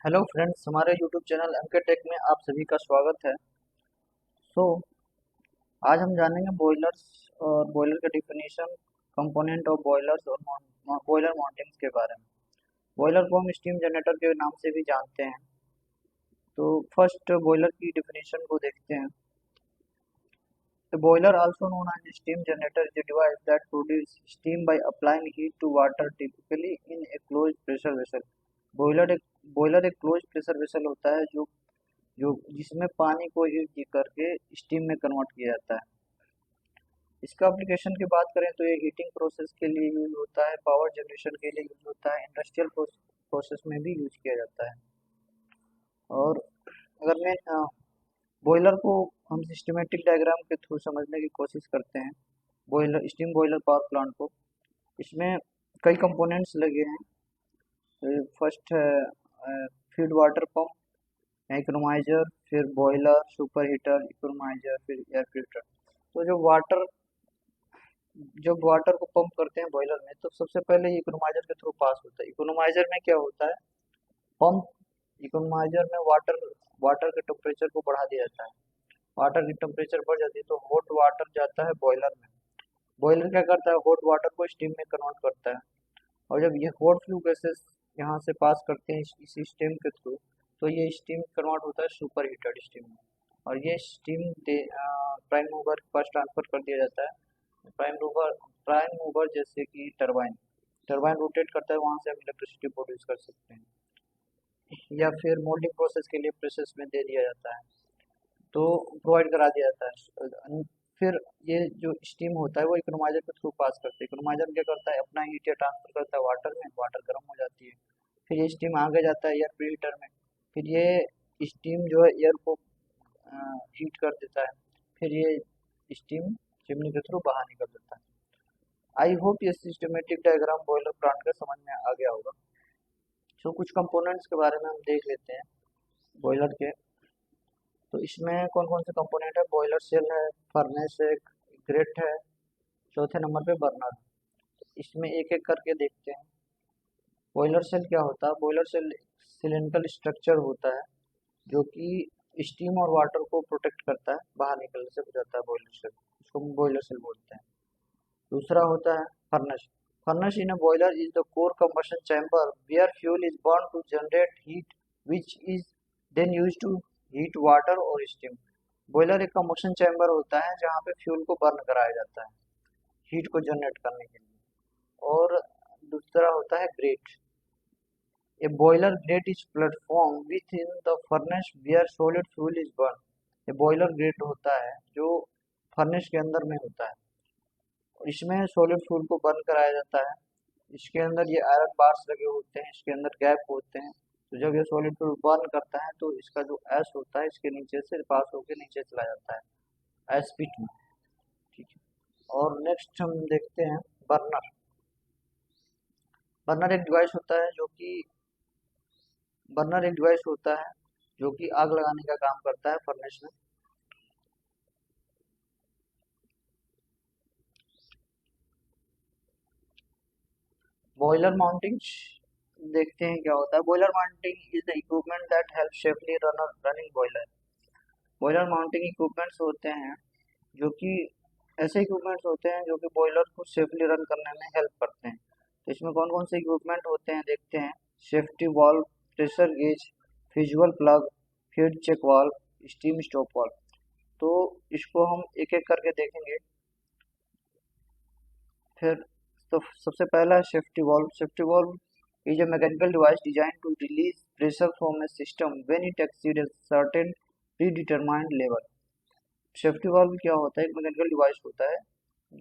Hello friends, हमारे YouTube channel MK take में आप सभी का स्वागत है। सो आज हम जानेंगे बॉयलर्स और बॉयलर के डिफिनीशन, कंपोनेंट ऑफ बॉयलर्स और बॉयलर माउंटिंग्स के बारे में। बॉयलर को हम स्टीम जनरेटर के नाम से भी जानते हैं। तो फर्स्ट बॉयलर की डिफिनीशन को देखते हैं। The boiler, also known as a steam generator, is a device that produces steam by applying heat to water, typically in a closed pressure vessel. Boiler एक क्लोज प्रेशर वेसल होता है जो जो जिसमें पानी को हीट करके स्टीम में कन्वर्ट किया जाता है। इसका एप्लीकेशन की बात करें तो ये हीटिंग प्रोसेस के लिए यूज होता है, पावर जनरेशन के लिए यूज होता है, इंडस्ट्रियल प्रोसेस में भी यूज किया जाता है। और अगर मैं बॉयलर को हम सिस्टमेटिक डायग्राम के थ्रू समझने की कोशिश करते हैं, boiler steam boiler power plant को, इसमें कई कंपोनेंट्स लगे हैं। फर्स्ट है फीड वाटर पंप, इकोनोमाइजर, फिर बॉयलर, सुपर हीटर, इकोनोमाइजर, फिर एयर फिल्टर। तो जब वाटर को पंप करते हैं बॉयलर में, तो सबसे पहले ये इकोनोमाइजर के थ्रू पास होता है। इकोनोमाइजर में क्या होता है, पंप इकोनोमाइजर में वाटर वाटर के टेम्परेचर को बढ़ा दिया जाता है। वाटर की टेम्परेचर बढ़ जाती है तो हॉट वाटर जाता है बॉयलर में। बॉयलर क्या करता है, हॉट वाटर को स्टीम में कन्वर्ट करता है। और जब ये हॉट फ्लू गैसेस यहाँ से पास करते हैं इस स्टीम के थ्रू, तो ये स्टीम कन्वर्ट होता है सुपर हीटेड स्टीम में। और ये स्टीम प्राइम मूवर के पास ट्रांसफर कर दिया जाता है। प्राइम मूवर जैसे कि टरबाइन टरबाइन रोटेट करता है, वहाँ से हम इलेक्ट्रिसिटी प्रोड्यूस कर सकते हैं। या फिर मोल्डिंग प्रोसेस के लिए प्रोसेस में दे दिया जाता है, तो प्रोवाइड करा दिया जाता है। फिर ये जो स्टीम होता है वो इकोनोमाइजर के थ्रू पास करते हैं। इकोनोमाइजर क्या करता है, अपना हीट ट्रांसफर करता है वाटर में, वाटर गर्म हो जाती है। फिर ये स्टीम आगे जाता है एयर प्रीहीटर में। फिर ये स्टीम जो है एयर को हीट कर देता है। फिर ये स्टीम चिमनी के थ्रू बाहर निकल देता है। आई होप ये सिस्टमेटिक डायग्राम बॉयलर प्लांट का समझ में आ गया होगा। तो कुछ कंपोनेंट्स के बारे में हम देख लेते हैं बॉयलर के। तो इसमें कौन कौन से कंपोनेंट है, बॉयलर सेल है, फर्नेस है, ग्रेट है, चौथे नंबर पे बर्नर। इसमें एक एक करके देखते हैं। बॉयलर सेल क्या होता है, बॉयलर सेल सिलेंड्रिकल स्ट्रक्चर होता है जो कि स्टीम और वाटर को प्रोटेक्ट करता है, बाहर निकलने से बचाता है बॉयलर सेल, इसको हम बॉयलर सेल बोलते हैं। दूसरा होता है furnace. Furnace in a boiler is the core combustion chamber where fuel is burn to generate heat which is then use to heat water और स्टीम। बॉयलर एक कंबशन चैम्बर होता है जहाँ पे फ्यूल को बर्न कराया जाता है हीट को जनरेट करने के लिए। और दूसरा होता है grate. A boiler grate is platform within the furnace where solid fuel is burn. ये बॉयलर ग्रेट होता है जो फर्नेस के अंदर में होता है, और इसमें सॉलिड फ्यूल को बर्न कराया जाता है। इसके अंदर ये आयरन बार्स लगे होते हैं, इसके अंदर गैप होते हैं। तो जब ये सॉलिड फ्यूल बर्न करता है तो इसका जो एस होता है इसके नीचे से पास होकर नीचे चला जाता है एस पिट में। ठीक है। और नेक्स्ट हम देखते हैं बर्नर। बर्नर एक डिवाइस होता है जो कि बर्नर एक डिवाइस होता है जो कि आग लगाने का काम करता है फर्नेस में। बॉयलर माउंटिंग देखते हैं क्या होता है। Boiler mounting is the equipment that help safely running boiler. Boiler mounting equipments होते हैं जो कि ऐसे इक्विपमेंट्स होते हैं जो कि बॉयलर को सेफली रन करने में हेल्प करते हैं। तो इसमें कौन कौन से इक्विपमेंट होते हैं देखते हैं। Safety valve, pressure gauge, fusible plug, feed check valve, steam stop valve. तो इसको हम एक एक करके देखेंगे। फिर तो सबसे पहला है safety valve. Safety valve is a mechanical device designed to release pressure from a system when it exceeds a certain predetermined level। Safety valve क्या होता है, एक मैकेनिकल डिवाइस होता है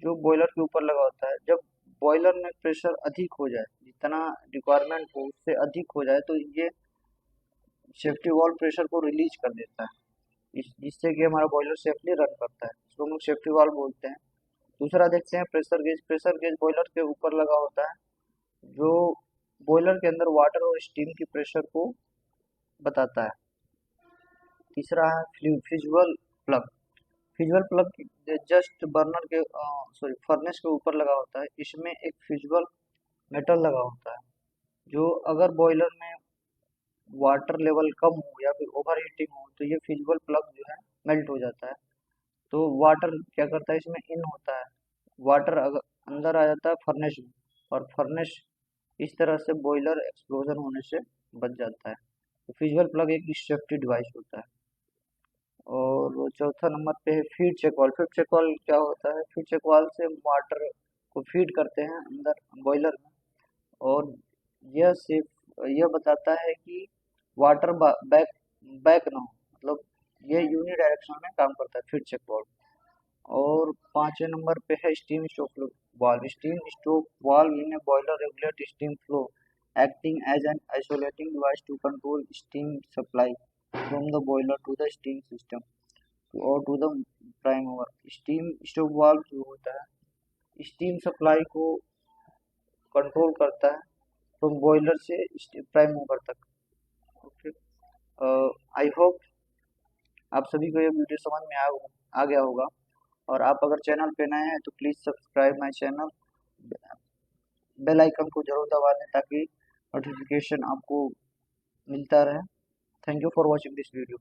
जो बॉयलर के ऊपर लगा होता है। जब बॉयलर में प्रेशर अधिक हो जाए, जितना रिक्वायरमेंट हो उससे अधिक हो जाए, तो ये सेफ्टी वाल्व प्रेशर को रिलीज कर देता है, जिससे कि हमारा बॉयलर सेफली रन करता है। इसको हम लोग सेफ्टी वाल्व बोलते हैं। दूसरा देखते हैं pressure gauge. Pressure gauge boiler के ऊपर लगा होता है जो बॉयलर के अंदर वाटर और स्टीम की प्रेशर को बताता है। तीसरा है फिजुअल प्लग। फिजुअल प्लग जस्ट बर्नर के फर्नेस के ऊपर लगा होता है। इसमें एक फिजुअल मेटल लगा होता है जो अगर बॉयलर में वाटर लेवल कम हो या फिर ओवर हीटिंग हो तो ये फिजिबल प्लग जो है मेल्ट हो जाता है। तो वाटर क्या करता है, इसमें इन होता है, वाटर अगर अंदर आ जाता है फर्नेस में, और फर्नेस इस तरह से बॉयलर एक्सप्लोजन होने से बच जाता है। तो फिजिबल प्लग एक सेफ्टी डिवाइस होता है। और वो चौथा नंबर पे है feed check valve. Feed check valve क्या होता है, फीड चेक वाल्व से वाटर को फीड करते हैं अंदर बॉयलर में, और यह सिर्फ यह बताता है कि वाटर बैक बैक ना हो, मतलब यह यूनि डायरेक्शन में काम करता है फीड चेक वाल्व। और पांचवें नंबर पे है steam stop valve. Steam stop valve in A boiler regulate steam flow acting as an isolating device to control steam supply from the boiler to the steam system और to the prime mover. Steam stop valve जो होता है steam supply को control करता है from boiler से prime mover तक। Okay, I hope आप सभी को ये वीडियो समझ में आ गया होगा। और आप अगर चैनल पे नए हैं तो please subscribe my channel, bell icon को जरूर दबा दें ताकि नोटिफिकेशन आपको मिलता रहे। Thank you for watching this video.